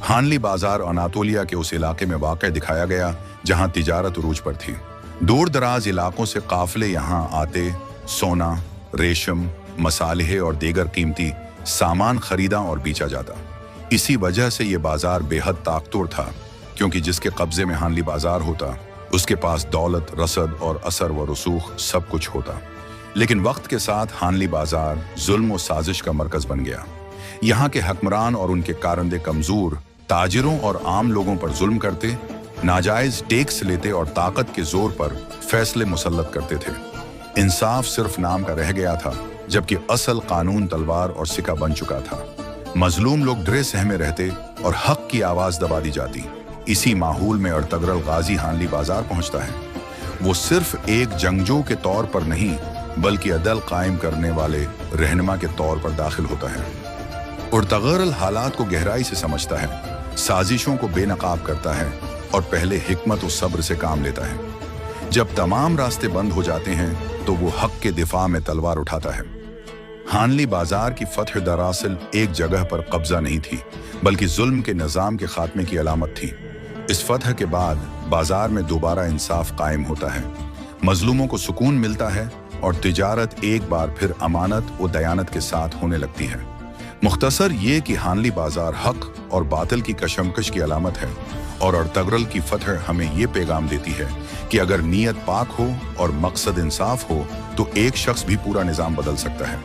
हानली बाजार अनातोलिया के उस इलाके में वाक़ दिखाया गया जहां तिजारत उरूज पर थी। दूर दराज इलाकों से काफिले यहां आते सोना, रेशम, मसाले और दीगर कीमती सामान खरीदा और बेचा जाता। इसी वजह से ये बाजार बेहद ताकतवर था, क्योंकि जिसके कब्जे में हानली बाजार होता उसके पास दौलत, रसद और असर व रसूख सब कुछ होता। लेकिन वक्त के साथ हानली बाजार जुल्म और साजिश का मरकज बन गया। यहाँ के हुक्मरान और उनके कारंदे कमजोर ताजिरों और आम लोगों पर जुल्म करते, नाजायज टैक्स लेते और ताकत के जोर पर फैसले मुसल्लत करते थे। इंसाफ सिर्फ नाम का रह गया था, जबकि असल कानून तलवार और सिक्का बन चुका था। मजलूम लोग डरे सहमे रहते और हक की आवाज दबा दी जाती। इसी माहौल में अर्तगरल गाजी हानली बाजार पहुंचता है। वो सिर्फ एक जंगजू के तौर पर नहीं, बल्कि अदल कायम करने वाले रहनुमा के तौर पर दाखिल होता है। अर्तगरल हालात को गहराई से समझता है, साजिशों को बेनकाब करता है और पहले हिकमत और सब्र से काम लेता है। जब तमाम रास्ते बंद हो जाते हैं तो वो हक के दिफा में तलवार उठाता है। हानली बाजार की फतह दरअसल एक जगह पर कब्जा नहीं थी, बल्कि जुल्म के निज़ाम के खात्मे की अलामत थी। इस फतह के बाद बाजार में दोबारा इंसाफ कायम होता है, मजलूमों को सुकून मिलता है और तिजारत एक बार फिर अमानत व दयानत के साथ होने लगती है। मुख्तसर ये कि हानली बाजार हक और बातिल की कशमकश की अलामत है, और अर्तगरल की फतह हमें ये पैगाम देती है कि अगर नीयत पाक हो और मकसद इंसाफ हो तो एक शख्स भी पूरा निज़ाम बदल सकता है।